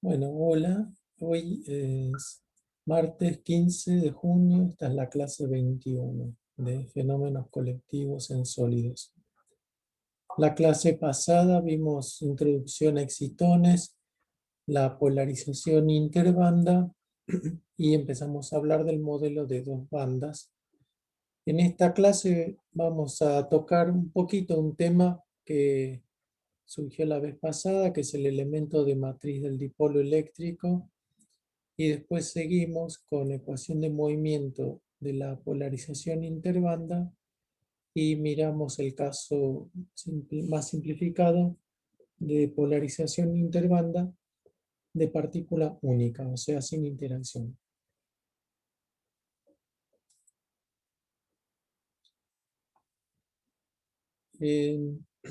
Bueno, hola. Hoy es martes 15 de junio. Esta es la clase 21 de fenómenos colectivos en sólidos. La clase pasada vimos introducción a excitones, la polarización interbanda y empezamos a hablar del modelo de dos bandas. En esta clase vamos a tocar un poquito un tema que surgió la vez pasada, que es el elemento de matriz del dipolo eléctrico. Y después seguimos con ecuación de movimiento de la polarización interbanda y miramos el caso más simplificado de polarización interbanda de partícula única, o sea, sin interacción.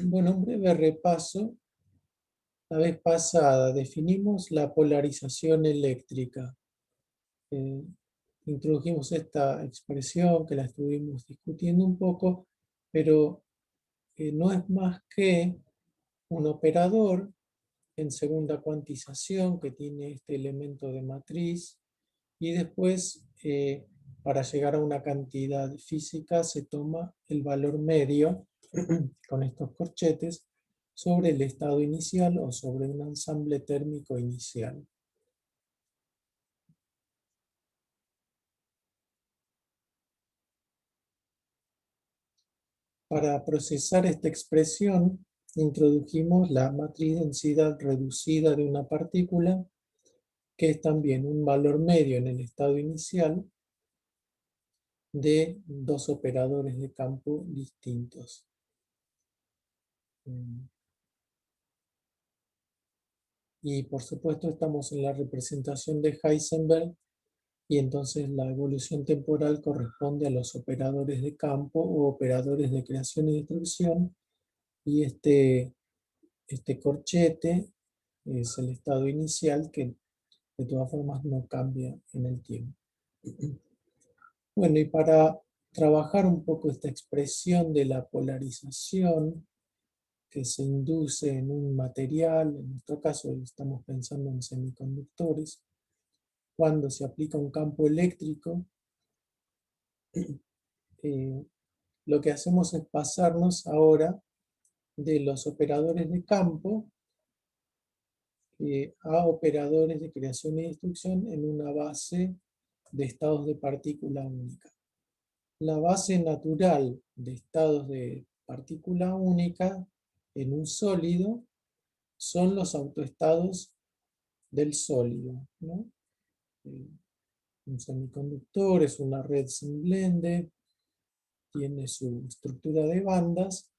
Bueno, un breve repaso. La vez pasada definimos la polarización eléctrica. Eh, Introdujimos esta expresión que la estuvimos discutiendo un poco, pero no es más que un operador en segunda cuantización que tiene este elemento de matriz y después para llegar a una cantidad física se toma el valor medio con estos corchetes sobre el estado inicial o sobre un ensamble térmico inicial. Para procesar esta expresión, introdujimos la matriz densidad reducida de una partícula, que es también un valor medio en el estado inicial de dos operadores de campo distintos. Y por supuesto estamos en la representación de Heisenberg y entonces la evolución temporal corresponde a los operadores de campo o operadores de creación y destrucción, y este corchete es el estado inicial que de todas formas no cambia en el tiempo. Bueno, y para trabajar un poco esta expresión de la polarización que se induce en un material, en nuestro caso estamos pensando en semiconductores, cuando se aplica un campo eléctrico, lo que hacemos es pasarnos ahora de los operadores de campo a operadores de creación y destrucción en una base de estados de partícula única. La base natural de estados de partícula única en un sólido son los autoestados del sólido, ¿no? Un semiconductor es una red sin blende, tiene su estructura de bandas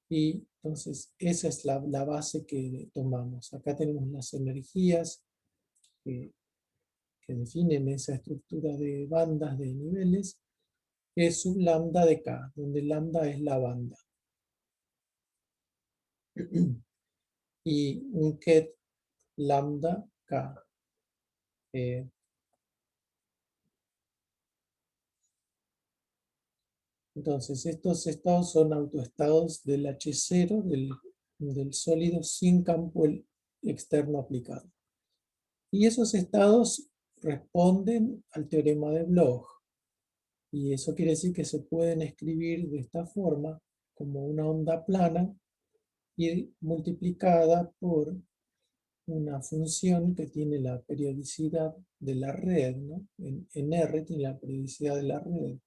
y entonces esa es la base que tomamos. Acá tenemos las energías que definen esa estructura de bandas de niveles, que es sub lambda de K, donde lambda es la banda. Y un ket lambda K. Entonces, estos estados son autoestados del H0, del sólido sin campo externo aplicado. Y esos estados responden al teorema de Bloch. Y eso quiere decir que se pueden escribir de esta forma, como una onda plana y multiplicada por una función que tiene la periodicidad de la red, ¿no? En R tiene la periodicidad de la red.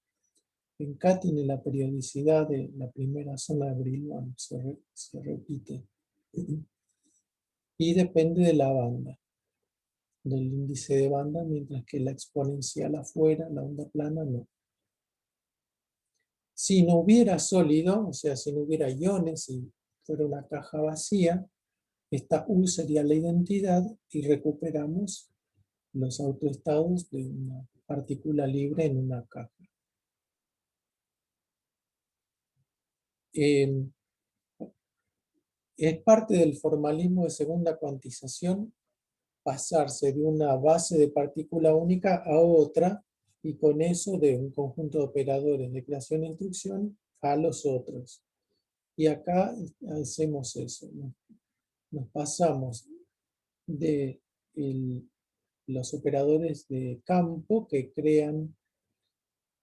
En K tiene la periodicidad de la primera zona de Brillouin, se repite. Y depende de la banda, del índice de banda, mientras que la exponencial afuera, la onda plana, no. Si no hubiera sólido, o sea, si no hubiera iones y fuera una caja vacía, esta U sería la identidad y recuperamos los autoestados de una partícula libre en una caja. Es parte del formalismo de segunda cuantización pasarse de una base de partícula única a otra y con eso de un conjunto de operadores de creación e instrucción a los otros. Y acá hacemos eso, ¿no? Nos pasamos de los operadores de campo que crean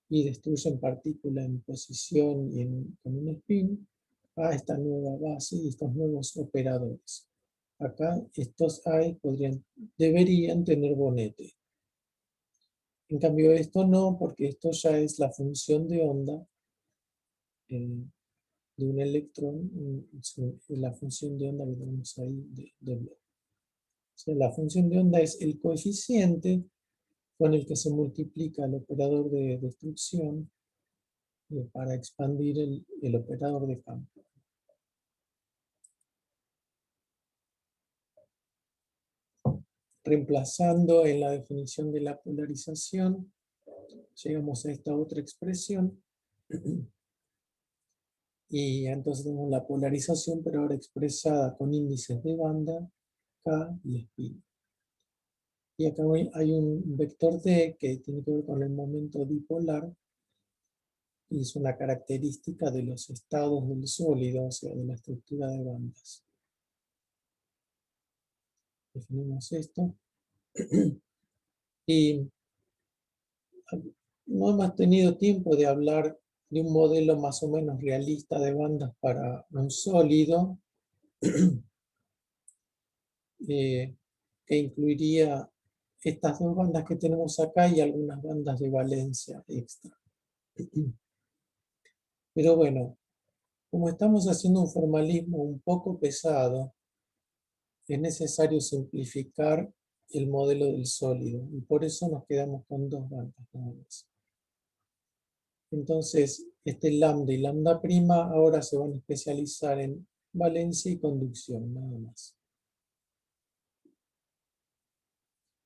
y destruyen partículas en posición y con un spin a esta nueva base y estos nuevos operadores. Acá estos I deberían tener bonete. En cambio esto no, porque esto ya es la función de onda de un electrón, la función de onda que tenemos ahí de Bloch. O sea, la función de onda es el coeficiente con el que se multiplica el operador de destrucción para expandir el operador de campo. Reemplazando en la definición de la polarización, llegamos a esta otra expresión. Y entonces tenemos la polarización, pero ahora expresada con índices de banda, K y spin. Y acá hay un vector D que tiene que ver con el momento dipolar, y es una característica de los estados del sólido, o sea, de la estructura de bandas. Definimos esto. Y no hemos tenido tiempo de hablar de un modelo más o menos realista de bandas para un sólido, que incluiría estas dos bandas que tenemos acá y algunas bandas de valencia extra. Pero bueno, como estamos haciendo un formalismo un poco pesado, es necesario simplificar el modelo del sólido y por eso nos quedamos con dos bandas nada más. Entonces, este lambda y lambda prima ahora se van a especializar en valencia y conducción, nada más.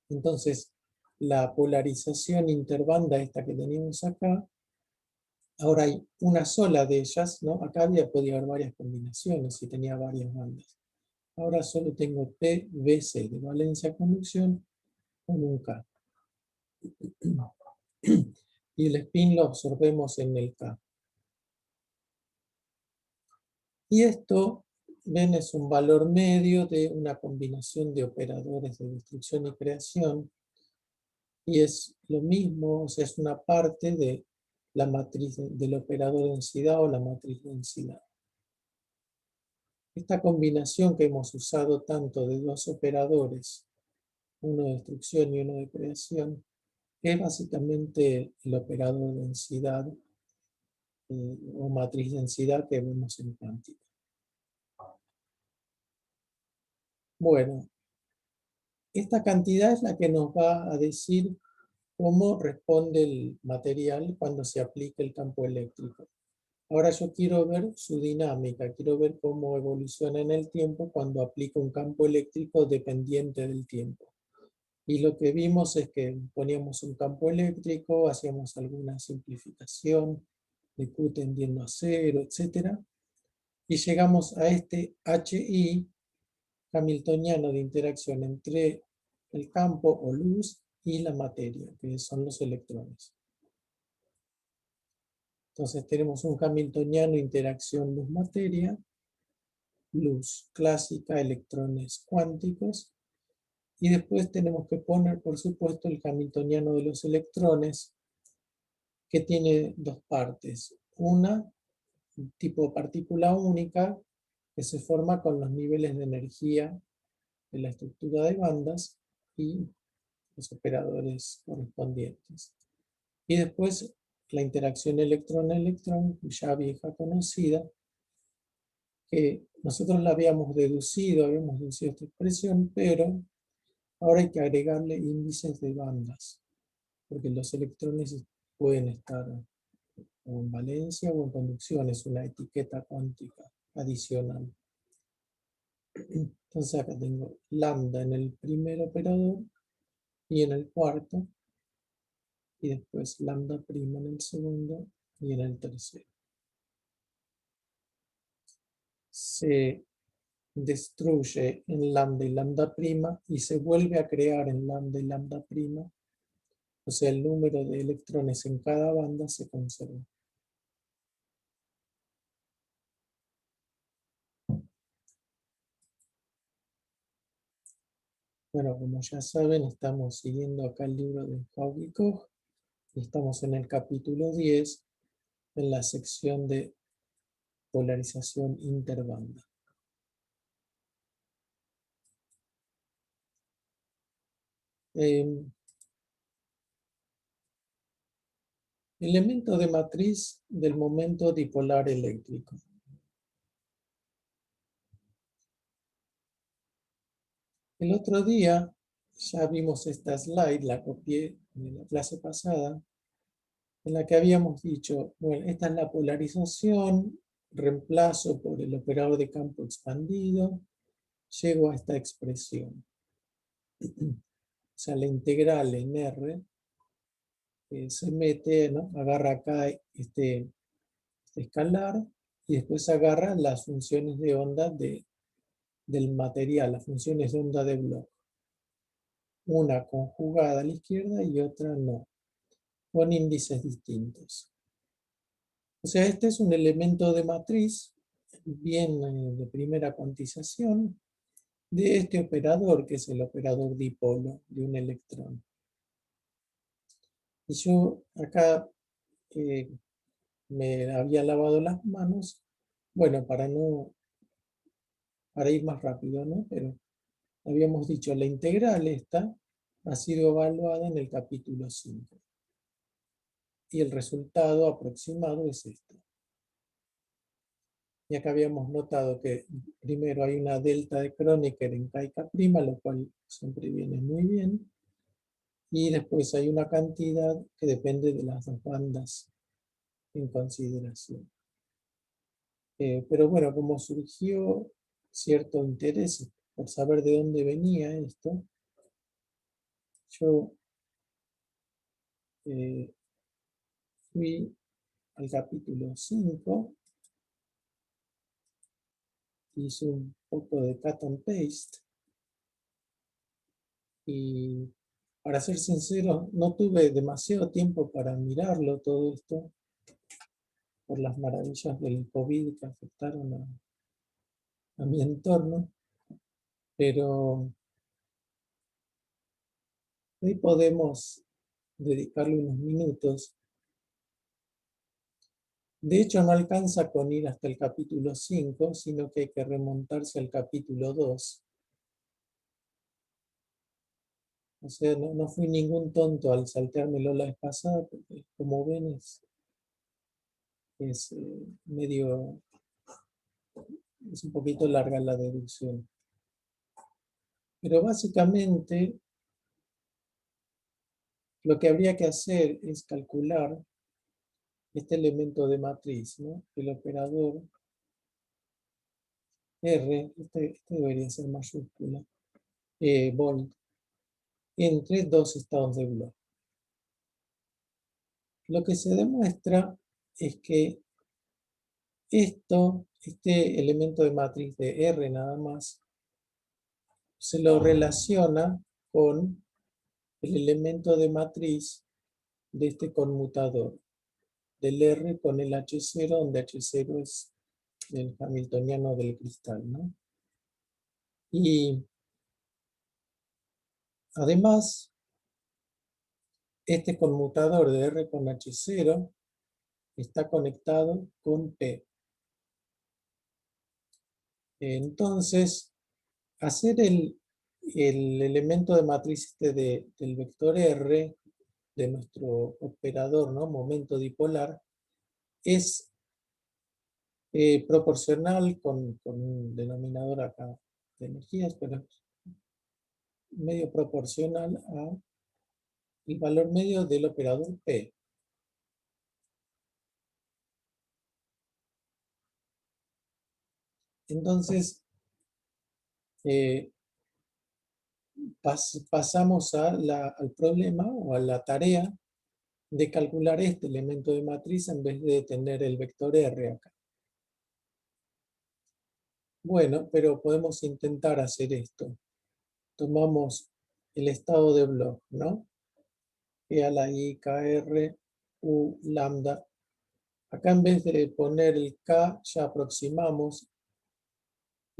Entonces, la polarización interbanda, esta que teníamos acá, ahora hay una sola de ellas, ¿no? Acá podía haber varias combinaciones y tenía varias bandas. Ahora solo tengo PVC de valencia conducción con un K. Y el spin lo absorbemos en el K. Y esto, ven, es un valor medio de una combinación de operadores de destrucción y creación. Y es lo mismo, o sea, es una parte de la matriz del operador densidad o la matriz densidad. Esta combinación que hemos usado tanto de dos operadores, uno de destrucción y uno de creación, es básicamente el operador de densidad o matriz densidad que vemos en cuántica. Bueno, esta cantidad es la que nos va a decir cómo responde el material cuando se aplica el campo eléctrico. Ahora yo quiero ver su dinámica, quiero ver cómo evoluciona en el tiempo cuando aplico un campo eléctrico dependiente del tiempo. Y lo que vimos es que poníamos un campo eléctrico, hacíamos alguna simplificación de Q tendiendo a cero, etc. Y llegamos a este HI hamiltoniano de interacción entre el campo o luz y la materia, que son los electrones. Entonces tenemos un hamiltoniano interacción luz-materia, luz clásica, electrones cuánticos, y después tenemos que poner, por supuesto, el hamiltoniano de los electrones, que tiene dos partes. Una, tipo partícula única, que se forma con los niveles de energía de la estructura de bandas y los operadores correspondientes. Y después la interacción electrón-electrón, ya vieja conocida, que nosotros la habíamos deducido esta expresión, pero ahora hay que agregarle índices de bandas, porque los electrones pueden estar o en valencia o en conducción, es una etiqueta cuántica adicional. Entonces acá tengo lambda en el primer operador y en el cuarto, y después lambda prima en el segundo y en el tercero. Se destruye en lambda y lambda prima y se vuelve a crear en lambda y lambda prima, o sea, el número de electrones en cada banda se conserva. Bueno, como ya saben, estamos siguiendo acá el libro de Hauck y Koch y estamos en el capítulo 10, en la sección de polarización interbanda. Elemento de matriz del momento dipolar eléctrico. El otro día ya vimos esta slide, la copié de la clase pasada, en la que habíamos dicho, bueno, esta es la polarización, reemplazo por el operador de campo expandido, llego a esta expresión. O sea, la integral en R se mete, ¿no? Agarra acá este escalar y después agarra las funciones de onda del material, las funciones de onda de Bloch. Una conjugada a la izquierda y otra no, con índices distintos. O sea, este es un elemento de matriz bien de primera cuantización de este operador, que es el operador dipolo de un electrón. Y yo acá me había lavado las manos, bueno, para ir más rápido, ¿no? Pero habíamos dicho, la integral esta ha sido evaluada en el capítulo 5. Y el resultado aproximado es este. Y acá habíamos notado que primero hay una delta de Kronecker en K y K', lo cual siempre viene muy bien. Y después hay una cantidad que depende de las dos bandas en consideración. Pero bueno, como surgió cierto interés por saber de dónde venía esto, yo fui al capítulo 5, hice un poco de cut and paste y, para ser sincero, no tuve demasiado tiempo para mirarlo todo esto por las maravillas del COVID que afectaron a mi entorno, pero hoy podemos dedicarle unos minutos. De hecho, no alcanza con ir hasta el capítulo 5, sino que hay que remontarse al capítulo 2. O sea, no fui ningún tonto al salteármelo la vez pasada, porque como ven es es un poquito larga la deducción. Pero básicamente lo que habría que hacer es calcular este elemento de matriz, ¿no? El operador R, este debería ser mayúscula, volt, entre dos estados de Bloch. Lo que se demuestra es que este elemento de matriz de R nada más, se lo relaciona con el elemento de matriz de este conmutador, del R con el H0, donde H0 es el hamiltoniano del cristal, ¿no? Y además, este conmutador de R con H0 está conectado con P. Entonces, hacer el elemento de matriz del vector R, de nuestro operador, ¿no? Momento dipolar, es proporcional con un denominador acá de energías, pero medio proporcional al valor medio del operador P. Entonces, pasamos al problema o a la tarea de calcular este elemento de matriz en vez de tener el vector R acá. Bueno, pero podemos intentar hacer esto. Tomamos el estado de Bloch, ¿no? E a la I, KR, U, lambda. Acá en vez de poner el K, ya aproximamos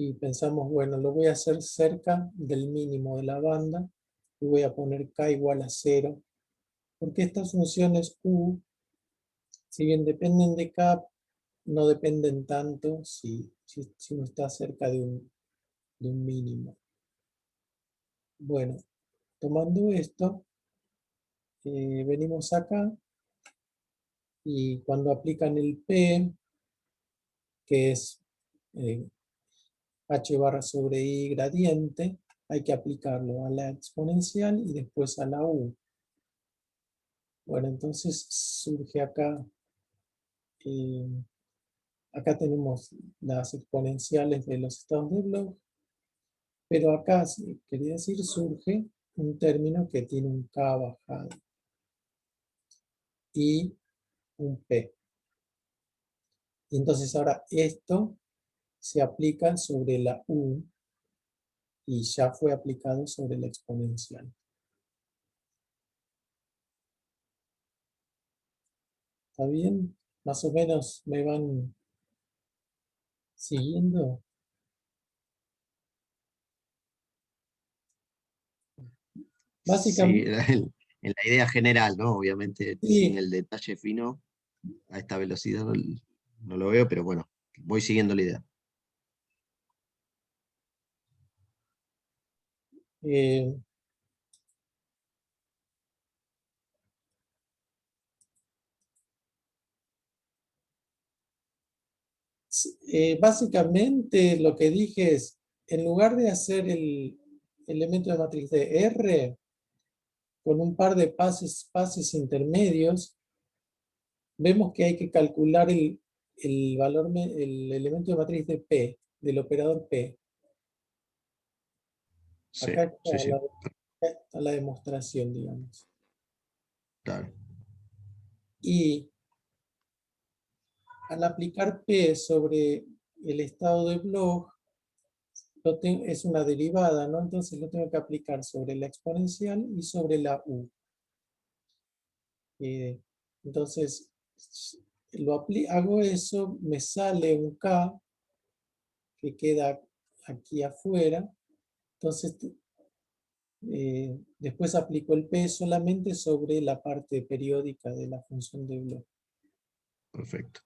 Y pensamos, bueno, lo voy a hacer cerca del mínimo de la banda y voy a poner k igual a 0, porque estas funciones u, si bien dependen de k, no dependen tanto si no está cerca de un mínimo. Bueno, tomando esto, venimos acá y cuando aplican el p, que es h barra sobre i gradiente, hay que aplicarlo a la exponencial y después a la u. Bueno, entonces surge acá, eh, acá tenemos las exponenciales de los estados de Bloch, pero acá, quería decir, surge un término que tiene un k bajado y un p. Y entonces ahora esto se aplica sobre la u y ya fue aplicado sobre la exponencial. ¿Está bien? Más o menos me van siguiendo. Sí, Básicamente, en la idea general, ¿no? Obviamente, sin sí, el detalle fino, a esta velocidad no lo veo, pero bueno, voy siguiendo la idea. eh, básicamente lo que dije es, en lugar de hacer el elemento de matriz de R con un par de pases intermedios, vemos que hay que calcular el valor, el elemento de matriz de P, del operador P. Sí, Acá sí, sí, está la demostración, digamos. claro. Y al aplicar P sobre el estado de Bloch, es una derivada, ¿no? Entonces lo tengo que aplicar sobre la exponencial y sobre la U. Eh, entonces, hago eso, me sale un K que queda aquí afuera. Entonces, después aplico el P solamente sobre la parte periódica de la función de Bloch. Perfecto.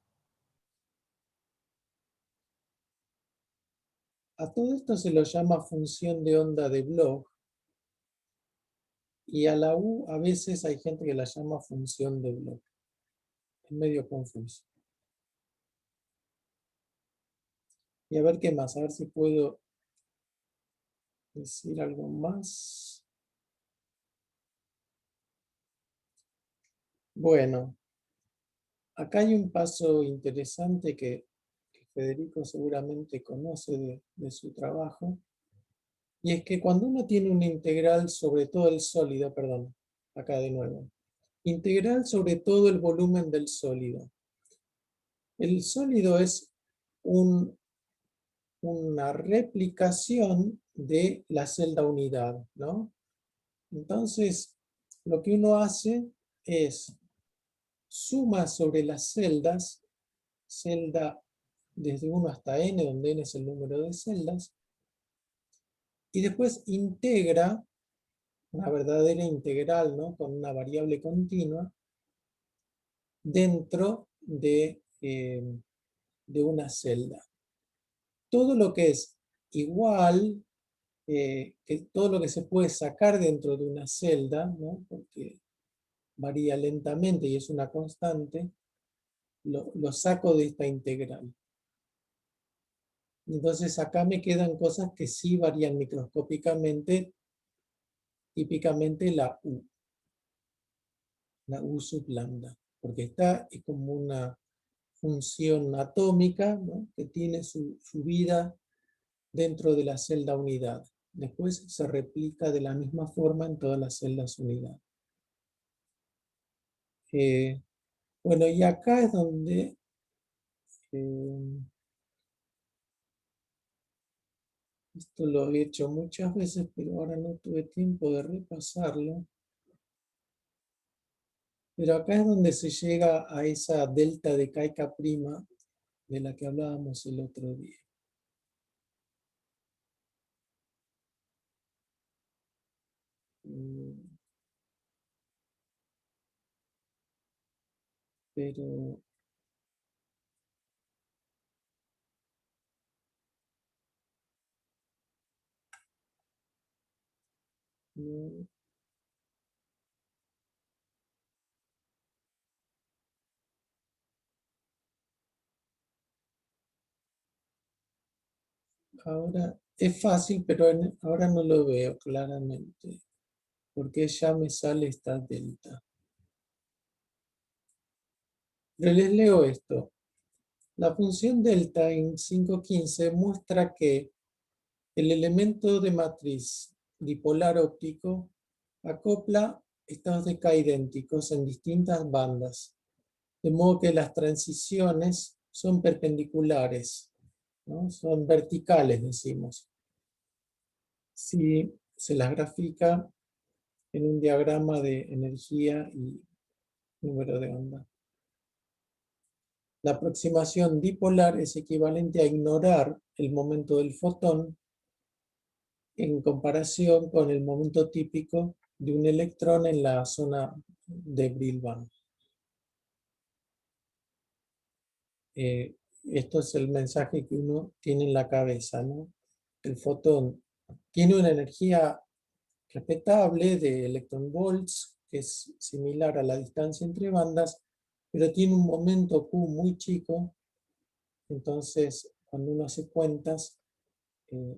A todo esto se lo llama función de onda de Bloch. Y a la U a veces hay gente que la llama función de Bloch. Es medio confuso. Y a ver qué más, a ver si puedo decir algo más. Bueno, acá hay un paso interesante que Federico seguramente conoce de su trabajo. Y es que cuando uno tiene una integral sobre todo el sólido, perdón, acá de nuevo. Integral sobre todo el volumen del sólido. El sólido es una replicación de la celda unidad, ¿no? Entonces, lo que uno hace es suma sobre las celdas, celda desde 1 hasta n, donde n es el número de celdas, y después integra una verdadera integral, ¿no? Con una variable continua dentro de una celda. Todo lo que es igual, que todo lo que se puede sacar dentro de una celda, ¿no? Porque varía lentamente y es una constante, lo saco de esta integral. Entonces acá me quedan cosas que sí varían microscópicamente, típicamente la U sub lambda, porque esta es como una función atómica, ¿no? Que tiene su vida dentro de la celda unidad. Después se replica de la misma forma en todas las celdas unidad. Bueno, y acá es donde esto lo he hecho muchas veces, pero ahora no tuve tiempo de repasarlo. Pero acá es donde se llega a esa delta de k y k' de la que hablábamos el otro día. Pero no. Ahora es fácil, pero ahora no lo veo claramente, porque ya me sale esta delta. Pero les leo esto. La función delta en 5.15 muestra que el elemento de matriz dipolar óptico acopla estados de K idénticos en distintas bandas, de modo que las transiciones son perpendiculares, ¿no? Son verticales, decimos. Si se las grafica en un diagrama de energía y número de onda. La aproximación dipolar es equivalente a ignorar el momento del fotón en comparación con el momento típico de un electrón en la zona de Brillouin. Esto es el mensaje que uno tiene en la cabeza, ¿no? El fotón tiene una energía respetable de electronvolts, que es similar a la distancia entre bandas, pero tiene un momento Q muy chico, entonces cuando uno hace cuentas,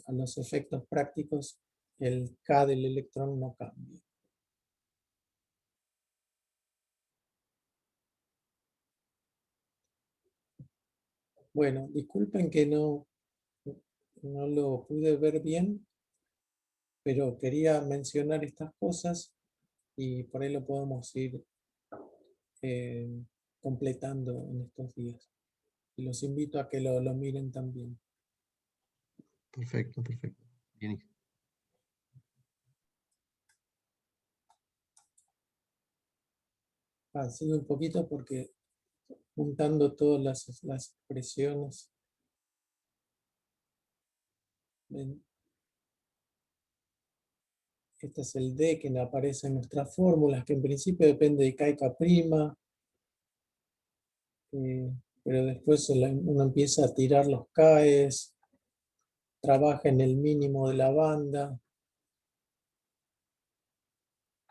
a los efectos prácticos, el K del electrón no cambia. Bueno, disculpen que no lo pude ver bien, pero quería mencionar estas cosas y por ahí lo podemos ir completando en estos días. Y los invito a que lo miren también. Perfecto, perfecto. Bien. Sigo un poquito porque juntando todas las expresiones. ¿Ven? Este es el D que aparece en nuestras fórmulas, que en principio depende de K y K', pero después uno empieza a tirar los Ks, trabaja en el mínimo de la banda.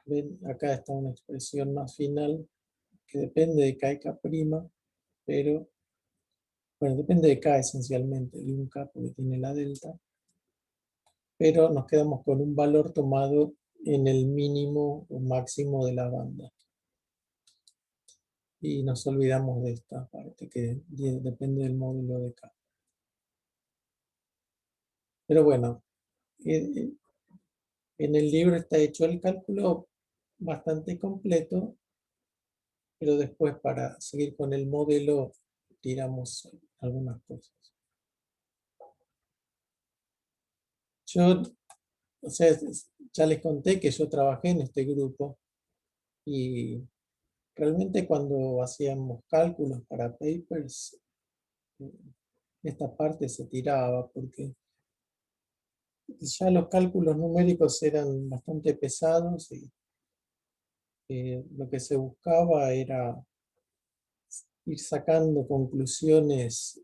¿Ven? Acá está una expresión más final que depende de K y K', pero, bueno, depende de K esencialmente, de un K porque tiene la delta, pero nos quedamos con un valor tomado en el mínimo o máximo de la banda. Y nos olvidamos de esta parte que depende del módulo de K. Pero bueno, en el libro está hecho el cálculo bastante completo, pero después para seguir con el modelo tiramos algunas cosas. Yo, o sea, ya les conté que yo trabajé en este grupo y realmente cuando hacíamos cálculos para papers, esta parte se tiraba porque ya los cálculos numéricos eran bastante pesados y lo que se buscaba era ir sacando conclusiones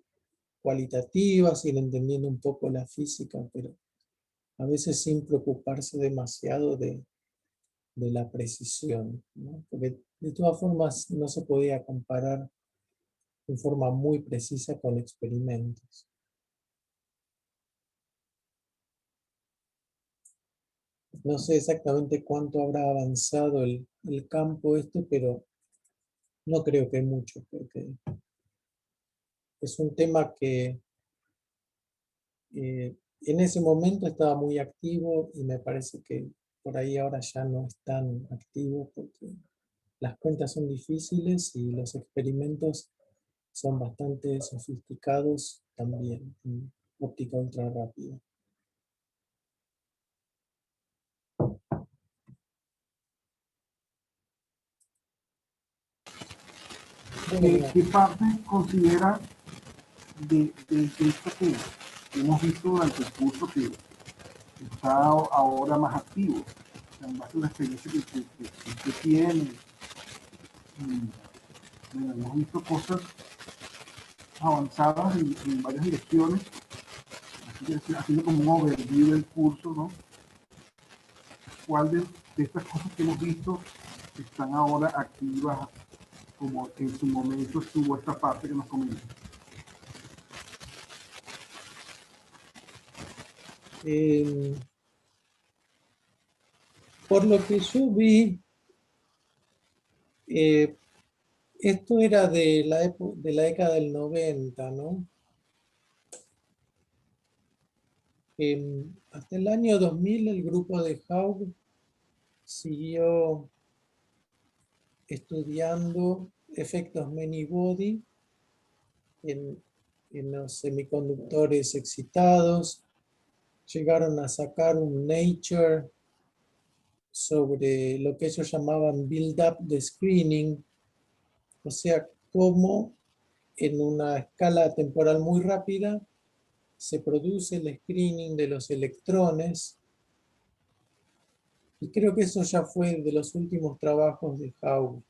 cualitativas, ir entendiendo un poco la física, pero a veces sin preocuparse demasiado de la precisión, ¿no? Porque de todas formas no se podía comparar en forma muy precisa con experimentos. No sé exactamente cuánto habrá avanzado el campo pero no creo que mucho, porque es un tema que en ese momento estaba muy activo y me parece que por ahí ahora ya no es tan activo porque las cuentas son difíciles y los experimentos son bastante sofisticados también en óptica ultra rápida. ¿Qué parte considera de esto que hemos visto durante el curso que está ahora más activo? en base a la experiencia que usted tiene. Y, bueno, hemos visto cosas avanzadas en varias direcciones, así que haciendo como un overview del curso, ¿no? ¿Cuál de estas cosas que hemos visto están ahora activas como en su momento estuvo esta parte que nos comenta? Por lo que yo vi, esto era de de la década del 90, ¿no? Hasta el año 2000 el grupo de Haug siguió estudiando efectos many-body en los semiconductores excitados. Llegaron a sacar un Nature sobre lo que ellos llamaban build-up de screening, o sea, cómo en una escala temporal muy rápida se produce el screening de los electrones, y creo que eso ya fue de los últimos trabajos de Haug.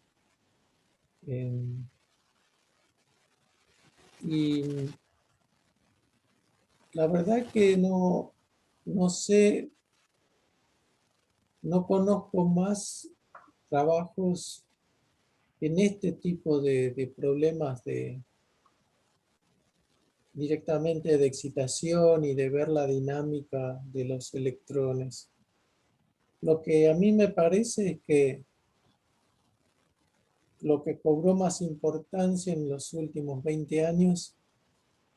Y la verdad que no sé, no conozco más trabajos en este tipo de problemas directamente de excitación y de ver la dinámica de los electrones. Lo que a mí me parece es que lo que cobró más importancia en los últimos 20 años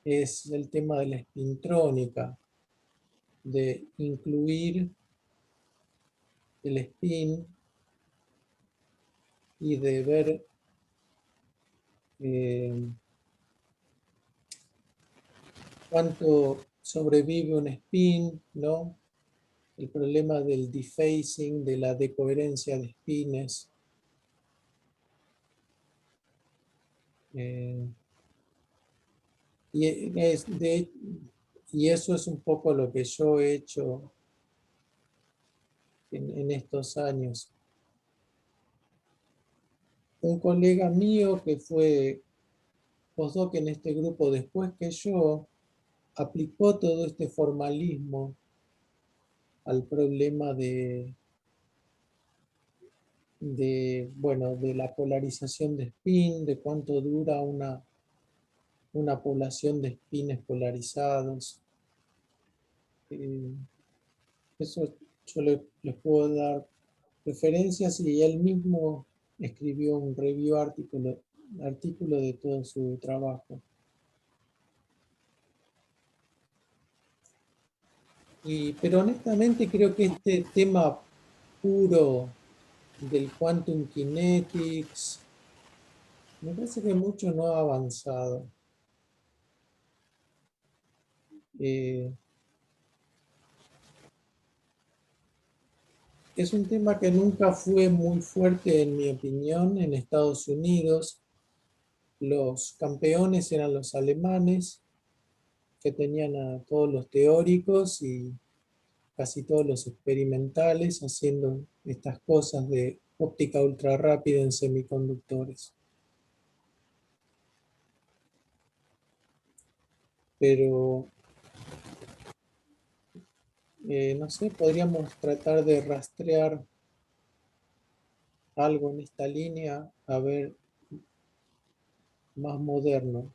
es el tema de la espintrónica, de incluir el spin y de ver cuánto sobrevive un spin, ¿no? El problema del defacing, de la decoherencia de spines. Y eso es un poco lo que yo he hecho en estos años. Un colega mío que fue postdoc en este grupo después que yo, aplicó todo este formalismo al problema bueno, de la polarización de spin, de cuánto dura una población de spines polarizados. Eso yo les puedo dar referencias, y él mismo escribió un review artículo de todo su trabajo. Pero honestamente creo que este tema puro del quantum kinetics, me parece que mucho no ha avanzado. Es un tema que nunca fue muy fuerte, en mi opinión, en Estados Unidos. Los campeones eran los alemanes, que tenían a todos los teóricos y casi todos los experimentales haciendo estas cosas de óptica ultra rápida en semiconductores. Pero, no sé, podríamos tratar de rastrear algo en esta línea, a ver, más moderno.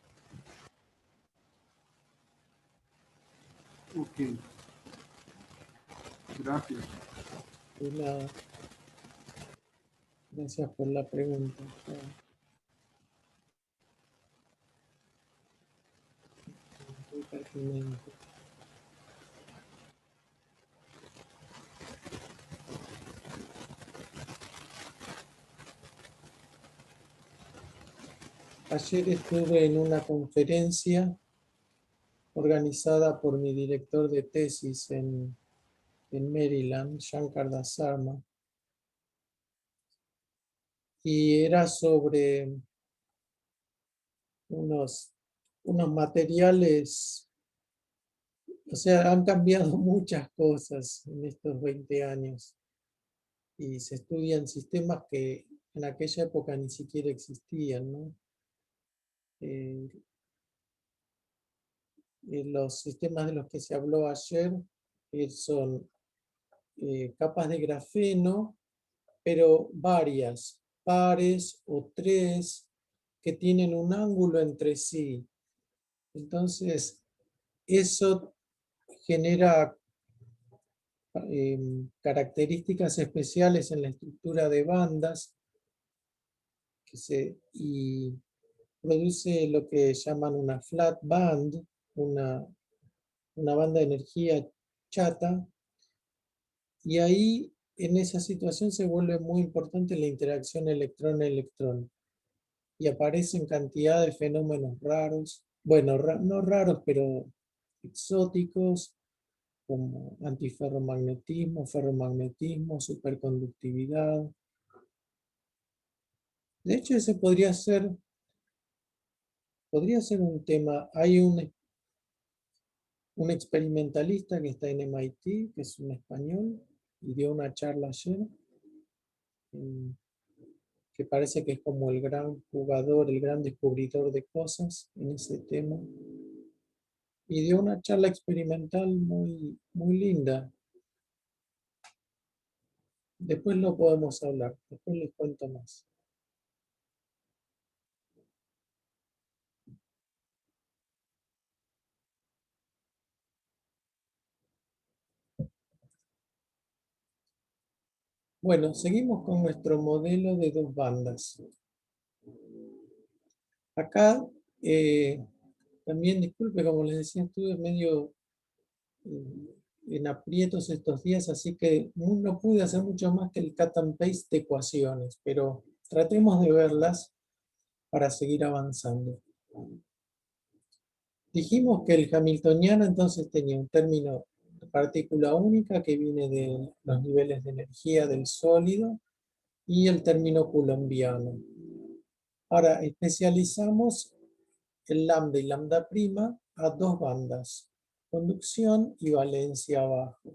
Ok. Gracias. Y nada. Gracias por la pregunta. Muy pertinente. Ayer estuve en una conferencia organizada por mi director de tesis en Maryland, Shankar Das Sharma, y era sobre unos materiales. O sea, han cambiado muchas cosas en estos 20 años. y se estudian sistemas que en aquella época ni siquiera existían, ¿no? Los sistemas de los que se habló ayer son capas de grafeno, pero varias, pares o tres, que tienen un ángulo entre sí. Entonces, eso genera características especiales en la estructura de bandas y produce lo que llaman una flat band, una banda de energía chata, y ahí en esa situación se vuelve muy importante la interacción electrón-electrón y aparecen cantidad de fenómenos raros, bueno, no raros, pero exóticos, como antiferromagnetismo, ferromagnetismo, superconductividad. De hecho, ese podría ser un tema. Hay un experimentalista que está en MIT, que es un español, y dio una charla ayer, que parece que es como el gran jugador, el gran descubridor de cosas en ese tema. Y dio una charla experimental muy, muy linda. Después lo podemos hablar, después les cuento más. Bueno, seguimos con nuestro modelo de dos bandas. Acá, también disculpe, como les decía, estuve medio en aprietos estos días, así que no pude hacer mucho más que el cut and paste de ecuaciones, pero tratemos de verlas para seguir avanzando. Dijimos que el hamiltoniano entonces tenía un término de partícula única que viene de los niveles de energía del sólido y el término coulombiano. Ahora especializamos el lambda y lambda prima a dos bandas, conducción y valencia abajo.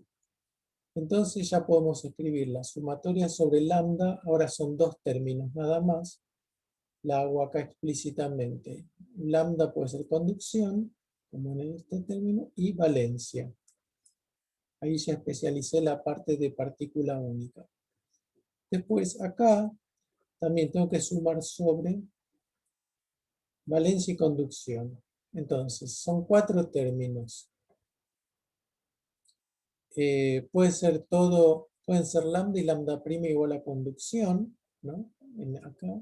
Entonces ya podemos escribir la sumatoria sobre lambda, ahora son dos términos nada más, la hago acá explícitamente. Lambda puede ser conducción, como en este término, y valencia. Ahí ya especialicé la parte de partícula única. Después acá también tengo que sumar sobre valencia y conducción. Entonces, son cuatro términos. Pueden ser lambda y lambda prima igual a conducción, ¿no? Acá.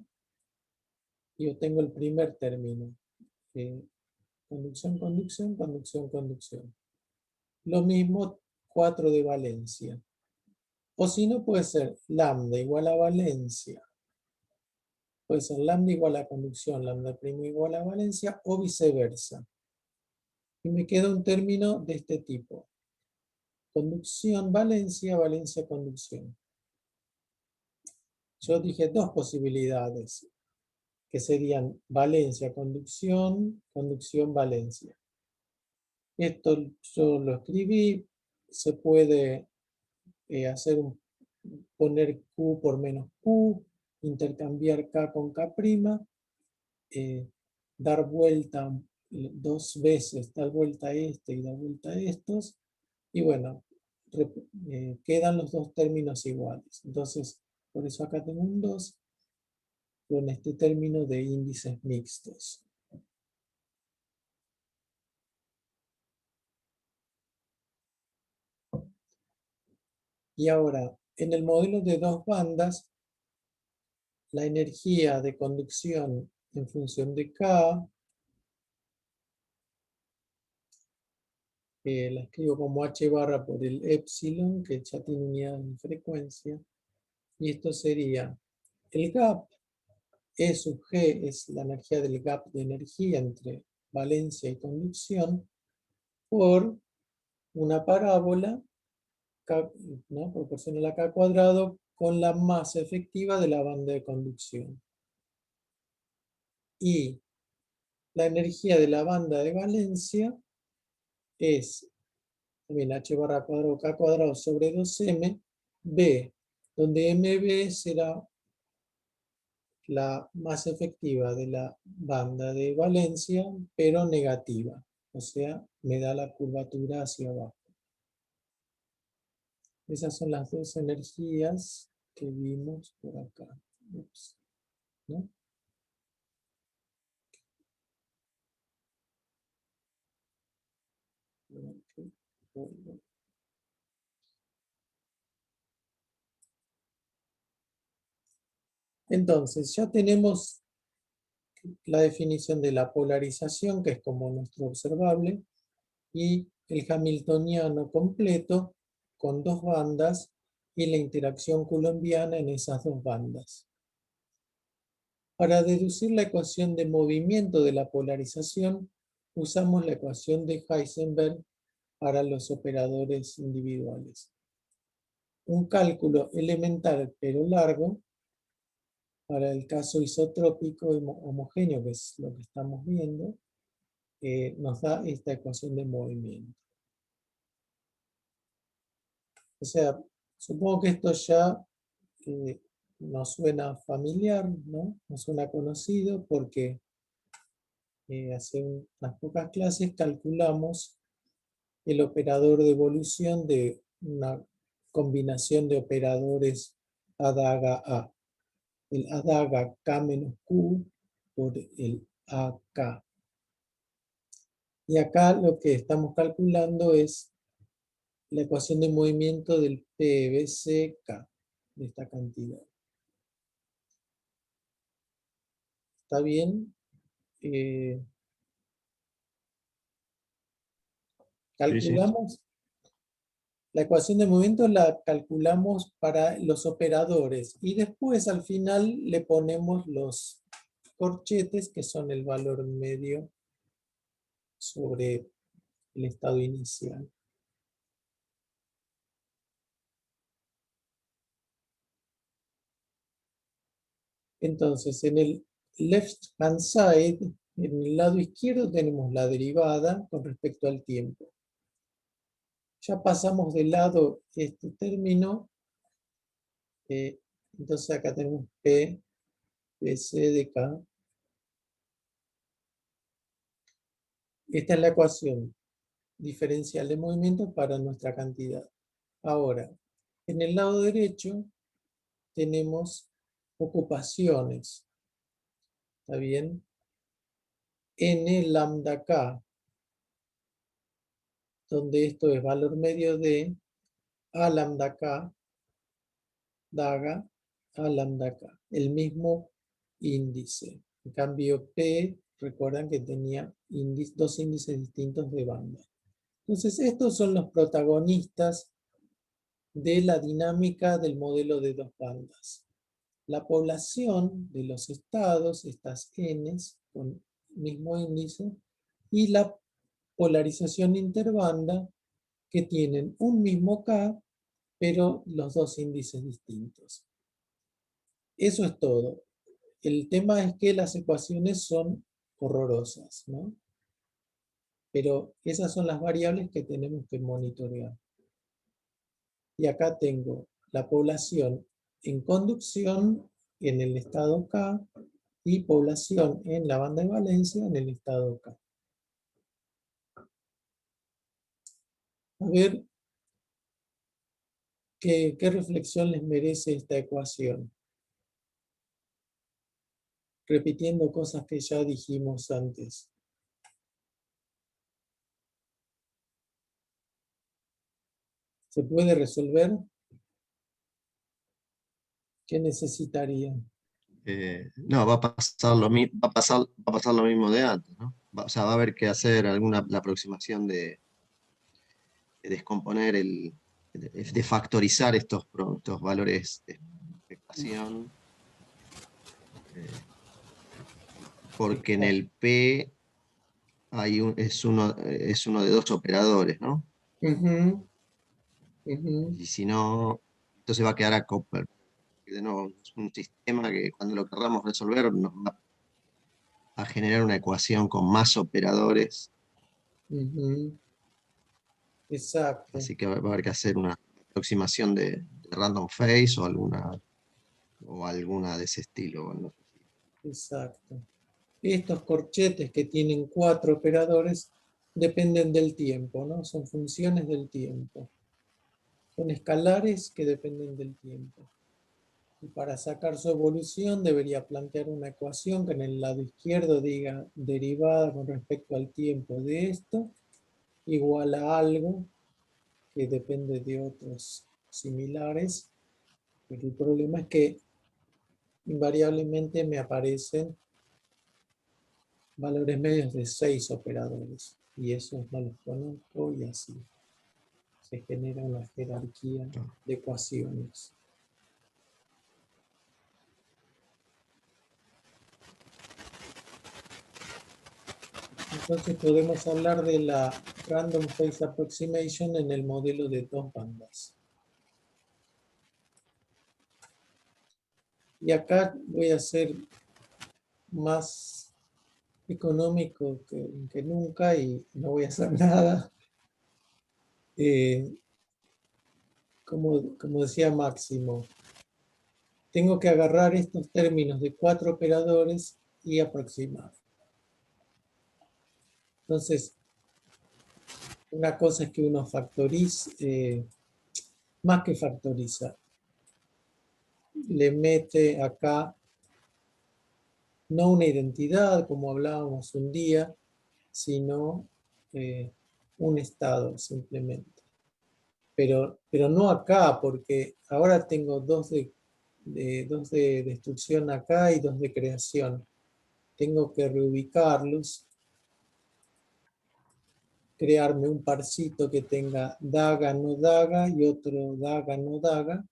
Yo tengo el primer término. Conducción, conducción, conducción, conducción. Lo mismo 4 de valencia. O si no, puede ser lambda igual a valencia. Puede ser lambda igual a conducción, lambda prima igual a valencia, o viceversa. Y me queda un término de este tipo. Conducción, valencia, valencia, conducción. Yo dije dos posibilidades, que serían valencia, conducción, conducción, valencia. Esto yo lo escribí, se puede poner Q por menos Q, intercambiar K con K', dar vuelta dos veces, dar vuelta a este y dar vuelta a estos, y bueno, quedan los dos términos iguales. Entonces, por eso acá tengo un 2 con este término de índices mixtos. Y ahora, en el modelo de dos bandas, la energía de conducción en función de K, la escribo como H barra por el epsilon, que ya tiene unidades de frecuencia, y esto sería el gap. E sub G es la energía del gap de energía entre valencia y conducción, por una parábola, ¿no?, proporcional a K cuadrado, con la masa efectiva de la banda de conducción. Y la energía de la banda de valencia es también H barra cuadrado K cuadrado sobre 2M, B donde MB será la más efectiva de la banda de valencia, pero negativa. O sea, me da la curvatura hacia abajo. Esas son las dos energías que vimos por acá. Ups, ¿no? Entonces, ya tenemos la definición de la polarización, que es como nuestro observable, y el hamiltoniano completo con dos bandas y la interacción coulombiana en esas dos bandas. Para deducir la ecuación de movimiento de la polarización, usamos la ecuación de Heisenberg para los operadores individuales. Un cálculo elemental pero largo para el caso isotrópico homogéneo, que es lo que estamos viendo, nos da esta ecuación de movimiento. O sea, supongo que esto ya nos suena familiar, ¿no? Nos suena conocido porque hace unas pocas clases calculamos el operador de evolución de una combinación de operadores adaga A. El adaga K menos Q por el AK. Y acá lo que estamos calculando es la ecuación de movimiento del PBCK, de esta cantidad. ¿Está bien? Calculamos. La ecuación de movimiento la calculamos para los operadores y después al final le ponemos los corchetes, que son el valor medio sobre el estado inicial. Entonces, en el left hand side, en el lado izquierdo tenemos la derivada con respecto al tiempo. Ya pasamos de lado este término, entonces acá tenemos P, PC de K. Esta es la ecuación diferencial de movimiento para nuestra cantidad. Ahora, en el lado derecho tenemos ocupaciones. ¿Está bien? N lambda K, donde esto es valor medio de A lambda K, daga, A lambda K. El mismo índice. En cambio, P, recuerdan que tenía dos índices distintos de banda. Entonces, estos son los protagonistas de la dinámica del modelo de dos bandas. La población de los estados, estas Ns con mismo índice, y la polarización interbanda que tienen un mismo K, pero los dos índices distintos. Eso es todo. El tema es que las ecuaciones son horrorosas, ¿no? Pero esas son las variables que tenemos que monitorear. Y acá tengo la población en conducción en el estado K y población en la banda de valencia en el estado K. A ver qué reflexión les merece esta ecuación. Repitiendo cosas que ya dijimos antes. ¿Se puede resolver? ¿Qué necesitaría? No, va a pasar lo mismo de antes, ¿no? O sea, va a haber que hacer la aproximación de descomponer de factorizar estos valores de expectación. Porque en el P es uno de dos operadores, ¿no? Y si no, entonces va a quedar acoplado. De nuevo, es un sistema que cuando lo queramos resolver nos va a generar una ecuación con más operadores. Exacto. Así que va a haber que hacer una aproximación de random phase o alguna de ese estilo. ¿No? Exacto. Estos corchetes que tienen 4 operadores dependen del tiempo, ¿no? Son funciones del tiempo. Son escalares que dependen del tiempo. Y para sacar su evolución debería plantear una ecuación que en el lado izquierdo diga derivada con respecto al tiempo de esto igual a algo que depende de otros similares. Pero el problema es que invariablemente me aparecen valores medios de 6 operadores. Y esos no los conozco y así se genera una jerarquía de ecuaciones. Entonces podemos hablar de la Random Phase Approximation en el modelo de 2 bandas. Y acá voy a ser más económico que nunca y no voy a hacer nada. Como decía Máximo, tengo que agarrar estos términos de 4 operadores y aproximar. Entonces, una cosa es que uno factoriza, más que factoriza, le mete acá no una identidad, como hablábamos un día, sino un estado simplemente. Pero no acá, porque ahora tengo dos de destrucción acá y 2 de creación. Tengo que reubicarlos, crearme un parcito que tenga daga, no daga y otro daga, no daga.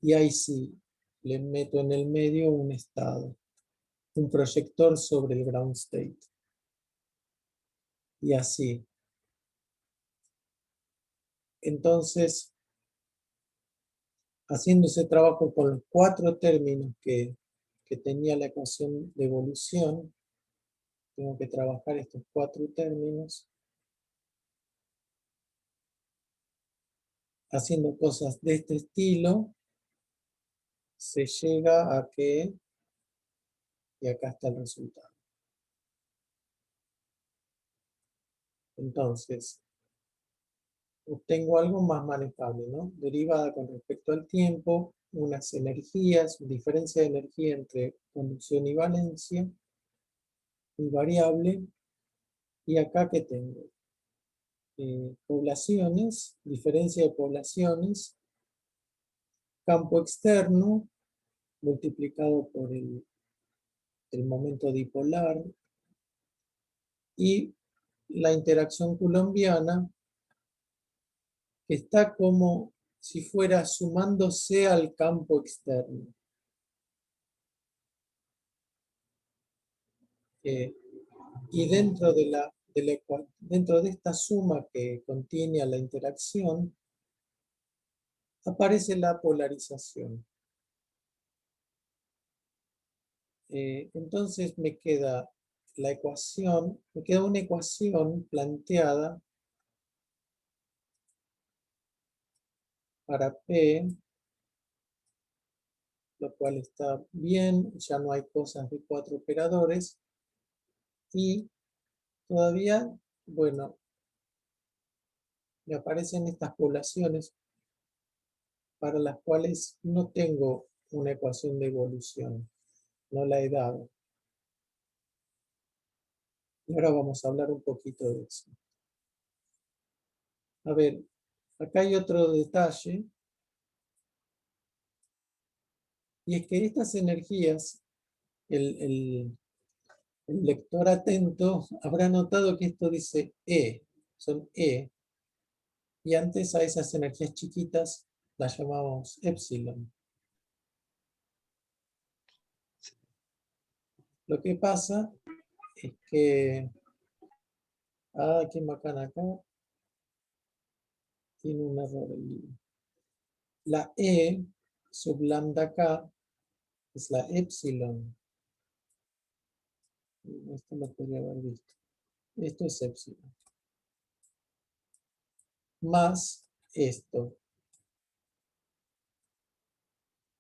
Y ahí sí, le meto en el medio un estado, un proyector sobre el ground state. Y así. Entonces, haciendo ese trabajo con los 4 términos que tenía la ecuación de evolución, tengo que trabajar estos 4 términos, haciendo cosas de este estilo, se llega a que, y acá está el resultado. Entonces, obtengo algo más manejable, ¿no? Derivada con respecto al tiempo, unas energías, diferencia de energía entre conducción y valencia, y variable, y acá que tengo poblaciones, diferencia de poblaciones, campo externo multiplicado por el momento dipolar y la interacción coulombiana que está como si fuera sumándose al campo externo. Y dentro dentro de esta suma que contiene a la interacción, aparece la polarización. Entonces me queda una ecuación planteada para P, lo cual está bien, ya no hay cosas de 4 operadores, y todavía, bueno, me aparecen estas poblaciones para las cuales no tengo una ecuación de evolución, no la he dado. Y ahora vamos a hablar un poquito de eso. A ver, acá hay otro detalle, y es que estas energías, el lector atento habrá notado que esto dice E, son E, y antes a esas energías chiquitas las llamamos epsilon. Lo que pasa es que, qué bacán acá, tiene un error el libro. La E sub lambda K es la epsilon. Esto lo podría haber visto. Esto es epsilon. Más esto.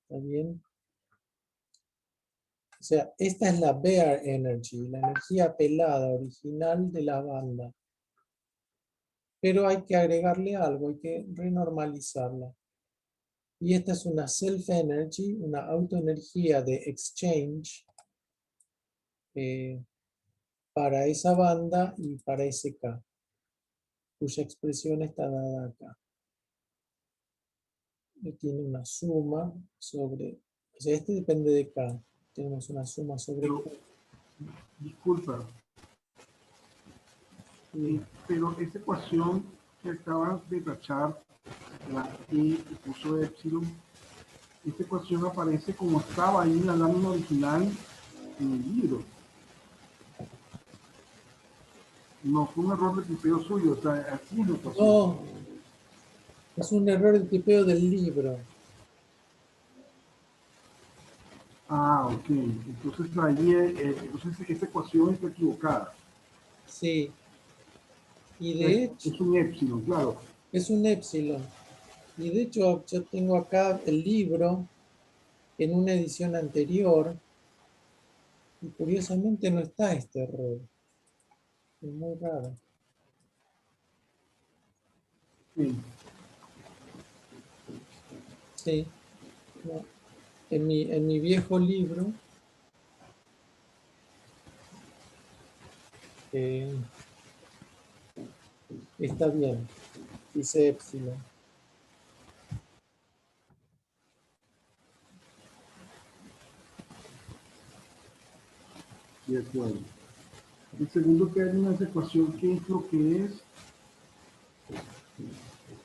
¿Está bien? O sea, esta es la bare energy, la energía pelada original de la banda. Pero hay que agregarle algo, hay que renormalizarla. Y esta es una self-energy, una autoenergía de exchange para esa banda y para ese K, cuya expresión está dada acá. Y tiene una suma sobre, o sea, este depende de K. Tenemos una suma sobre Pero, Q. disculpa, Y pero esa ecuación que acabas de tachar, la E que puso epsilon, esta ecuación aparece como estaba ahí en la lámina original en el libro. No fue un error de tipeo suyo, o sea, así es la ecuación. no, es un error de tipeo del libro. Ah, ok. Entonces ahí, entonces esa ecuación está equivocada. Sí. Y de hecho, Es un epsilon, claro. es un epsilon. Y de hecho, yo tengo acá el libro en una edición anterior. Y curiosamente no está este error. Es muy raro. Sí, Sí. No. En mi viejo libro eh, está bien. Dice epsilon. de acuerdo. El segundo término de esa ecuación, ¿qué es lo que es?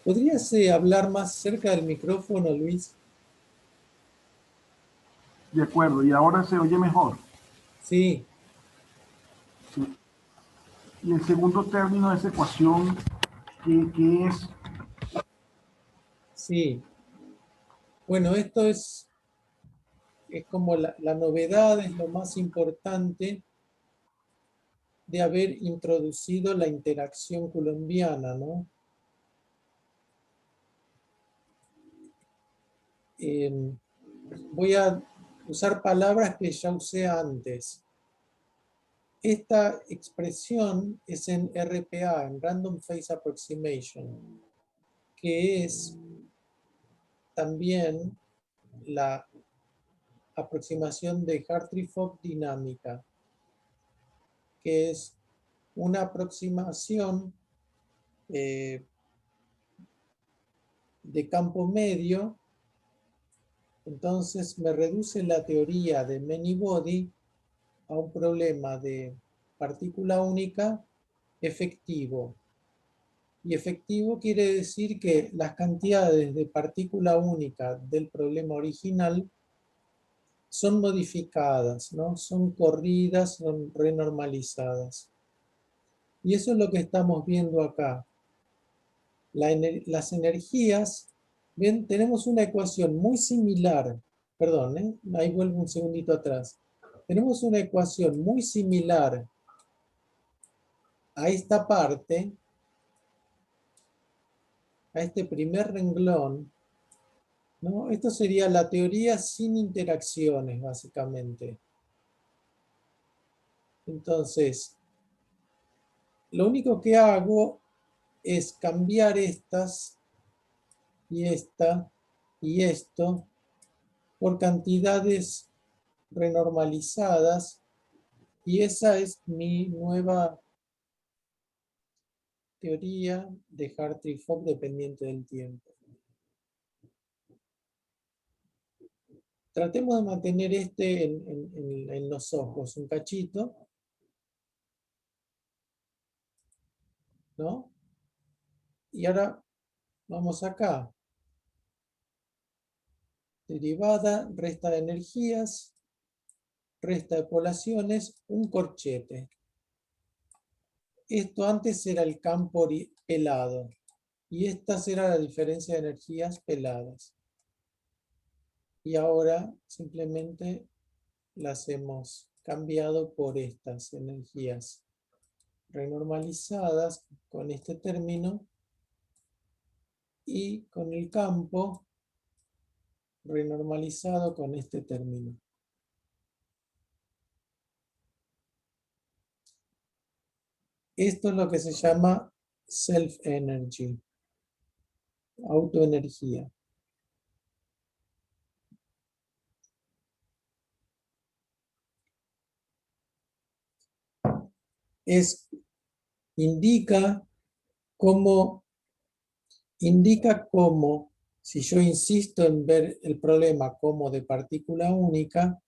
¿Podrías hablar más cerca del micrófono, Luis? De acuerdo, y ahora se oye mejor. Sí. Sí. Y el segundo término de esa ecuación, ¿qué es? Sí. Bueno, esto es como la novedad, es lo más importante de haber introducido la interacción coulombiana, ¿no? Voy a usar palabras que ya usé antes. Esta expresión es en RPA, en Random Phase Approximation, que es también la aproximación de Hartree-Fock dinámica, que es una aproximación de campo medio. Entonces me reduce la teoría de many body a un problema de partícula única efectivo. Y efectivo quiere decir que las cantidades de partícula única del problema original son modificadas, ¿no? Son corridas, son renormalizadas. Y eso es lo que estamos viendo acá. Las energías, bien, tenemos una ecuación muy similar, perdón, ahí vuelvo un segundito atrás. Tenemos una ecuación muy similar a esta parte, a este primer renglón, ¿no? Esto sería la teoría sin interacciones, básicamente. Entonces, lo único que hago es cambiar estas y esta y esto por cantidades renormalizadas, y esa es mi nueva teoría de Hartree-Fock dependiente del tiempo. Tratemos de mantener este en los ojos un cachito, ¿no? Y ahora vamos acá. Derivada, resta de energías, resta de poblaciones, un corchete. Esto antes era el campo pelado y esta será la diferencia de energías peladas. Y ahora simplemente las hemos cambiado por estas energías renormalizadas con este término y con el campo renormalizado con este término. Esto es lo que se llama self-energy, autoenergía. Indica cómo, si yo insisto en ver el problema como de partícula única,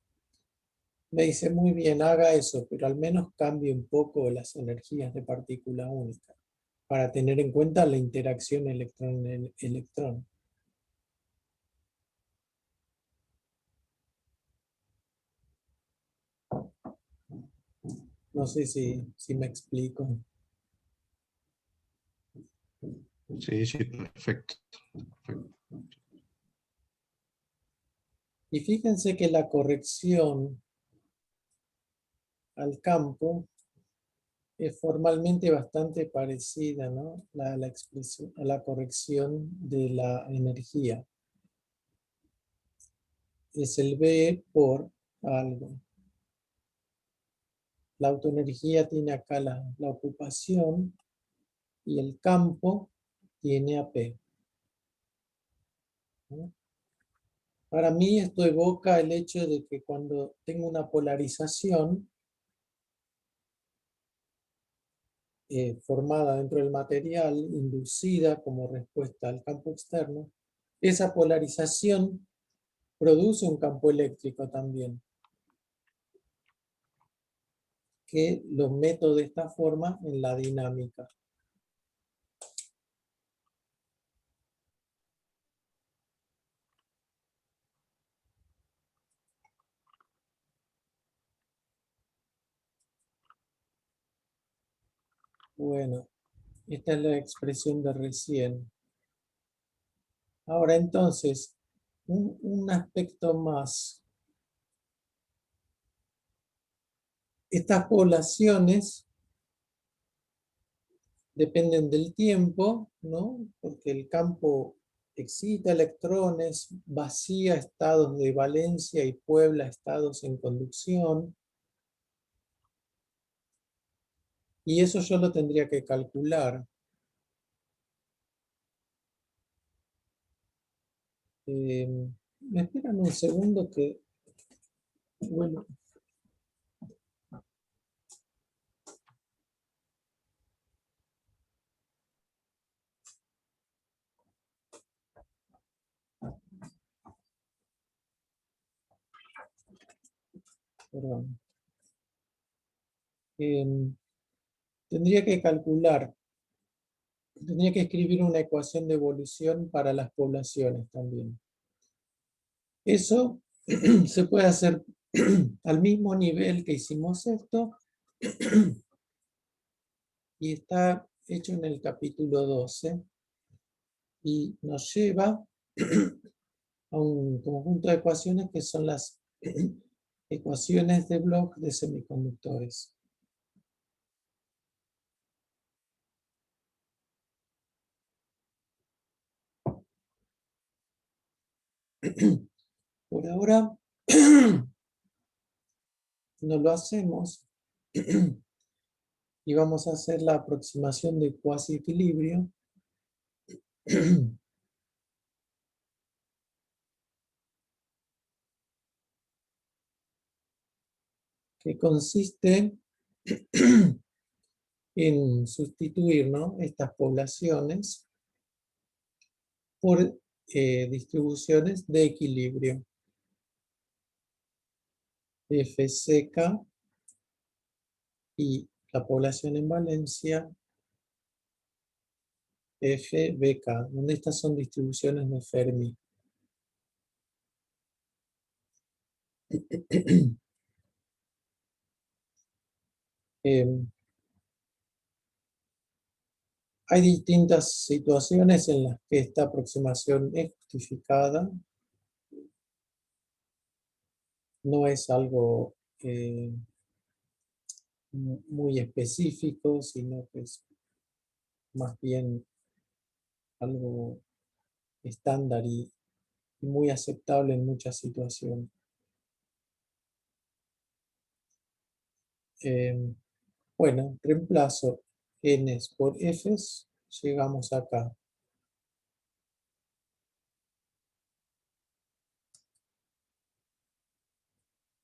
me dice muy bien, haga eso, pero al menos cambie un poco las energías de partícula única, para tener en cuenta la interacción electrón-electrón. No sé si me explico. Sí, sí, perfecto. Y fíjense que la corrección al campo es formalmente bastante parecida, ¿no? La expresión, a la corrección de la energía. Es el B por algo. La autoenergía tiene acá la ocupación y el campo tiene a P, ¿no? Para mí esto evoca el hecho de que cuando tengo una polarización formada dentro del material, inducida como respuesta al campo externo, esa polarización produce un campo eléctrico también, que lo meto de esta forma en la dinámica. Bueno, esta es la expresión de recién. Ahora entonces, un aspecto más. Estas poblaciones dependen del tiempo, ¿no? Porque el campo excita electrones, vacía estados de valencia y puebla estados en conducción. Y eso yo lo tendría que calcular. ¿Me esperan un segundo que... Bueno. Perdón. Tendría que calcular, tendría que escribir una ecuación de evolución para las poblaciones también. Eso se puede hacer al mismo nivel que hicimos esto y está hecho en el capítulo 12 y nos lleva a un conjunto de ecuaciones que son las ecuaciones de Bloch de semiconductores. Por ahora no lo hacemos y vamos a hacer la aproximación de cuasi equilibrio que consiste en sustituir, ¿no?, estas poblaciones por distribuciones de equilibrio. F seca y la población en valencia FBK, donde estas son distribuciones de Fermi. Hay distintas situaciones en las que esta aproximación es justificada. No es algo muy específico, sino que es más bien algo estándar y y muy aceptable en muchas situaciones. Bueno, reemplazo n's por f's, llegamos acá.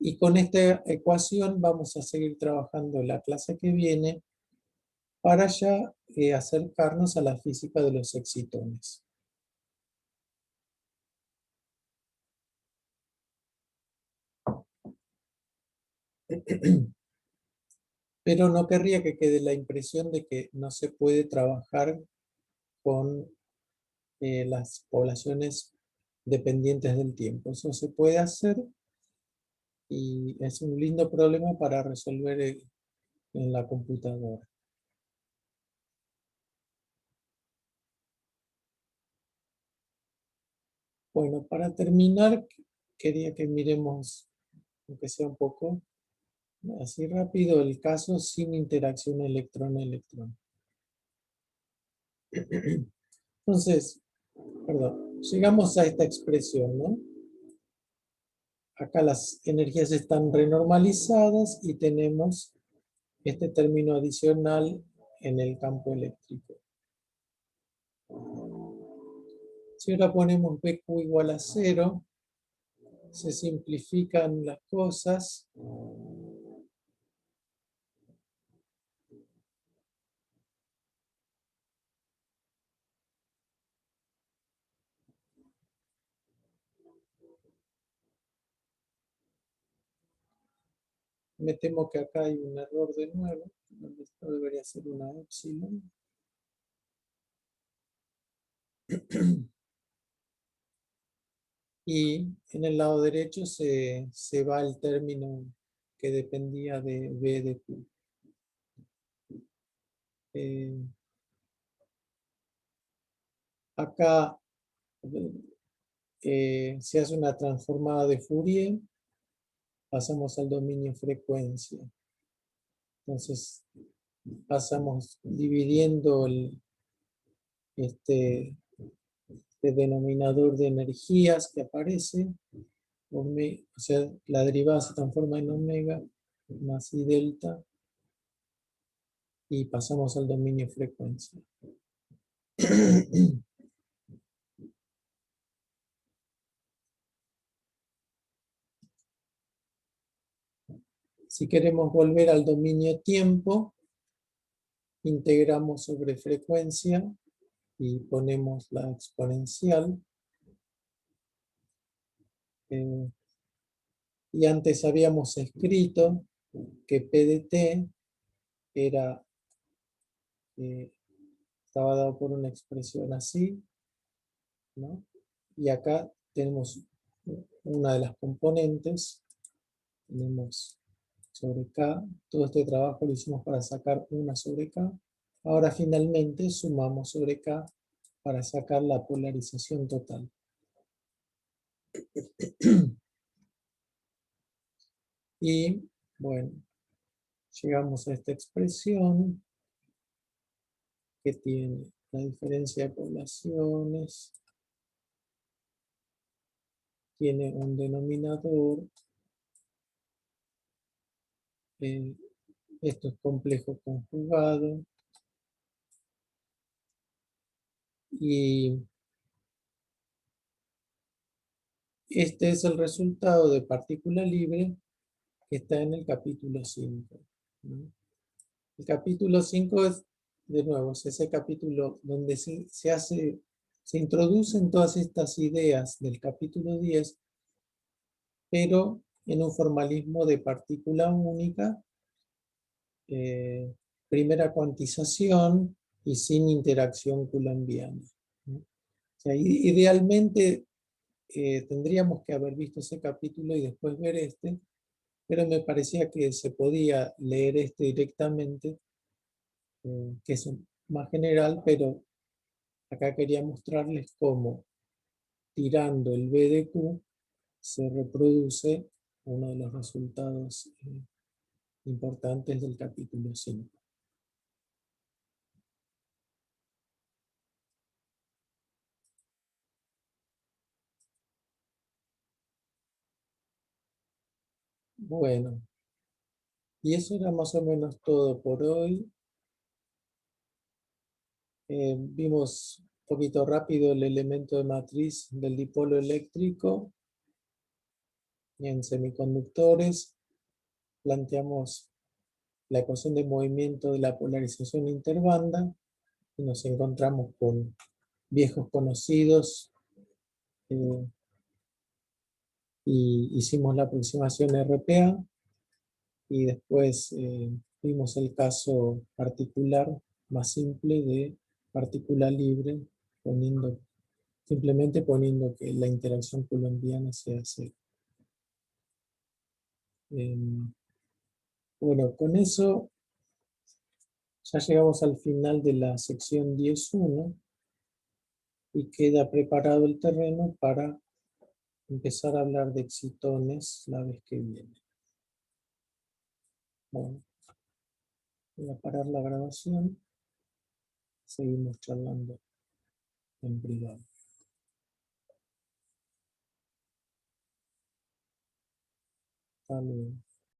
Y con esta ecuación vamos a seguir trabajando la clase que viene para ya acercarnos a la física de los excitones. Pero no querría que quede la impresión de que no se puede trabajar con las poblaciones dependientes del tiempo. Eso se puede hacer y es un lindo problema para resolver en la computadora. Bueno, para terminar, quería que miremos, aunque sea un poco así rápido, el caso sin interacción electrón-electrón. Entonces, perdón, llegamos a esta expresión, ¿no? Acá las energías están renormalizadas y tenemos este término adicional en el campo eléctrico. Si ahora ponemos BQ igual a 0, se simplifican las cosas. Me temo que acá hay un error de nuevo, donde esto debería ser una epsilon. Y en el lado derecho se va el término que dependía de B de Q. Acá se hace una transformada de Fourier, pasamos al dominio frecuencia. Entonces pasamos dividiendo este denominador de energías que aparece, o sea, la derivada se transforma en omega más I delta, y pasamos al dominio frecuencia. Si queremos volver al dominio tiempo, integramos sobre frecuencia y ponemos la exponencial. Y antes habíamos escrito que P de T era, estaba dado por una expresión así, ¿no? Y acá tenemos una de las componentes, tenemos sobre K, todo este trabajo lo hicimos para sacar una sobre K. Ahora finalmente sumamos sobre K para sacar la polarización total. Y bueno, llegamos a esta expresión que tiene la diferencia de poblaciones, tiene un denominador, esto es complejo conjugado, y este es el resultado de partícula libre que está en el capítulo 5. ¿No? El capítulo 5 es, de nuevo, es ese capítulo donde se introducen todas estas ideas del capítulo 10, pero en un formalismo de partícula única, primera cuantización y sin interacción coulombiana, ¿no? O sea, idealmente tendríamos que haber visto ese capítulo y después ver este, pero me parecía que se podía leer este directamente, que es más general, pero acá quería mostrarles cómo tirando el B de Q se reproduce uno de los resultados importantes del capítulo 5. Bueno, y eso era más o menos todo por hoy. Vimos un poquito rápido el elemento de matriz del dipolo eléctrico en semiconductores. Planteamos la ecuación de movimiento de la polarización interbanda y nos encontramos con viejos conocidos y hicimos la aproximación RPA y después vimos el caso particular más simple de partícula libre, simplemente poniendo que la interacción coulombiana sea cero. Bueno, con eso ya llegamos al final de la sección 10.1 y queda preparado el terreno para empezar a hablar de excitones la vez que viene. Bueno, voy a parar la grabación. Seguimos charlando en privado. Hasta luego.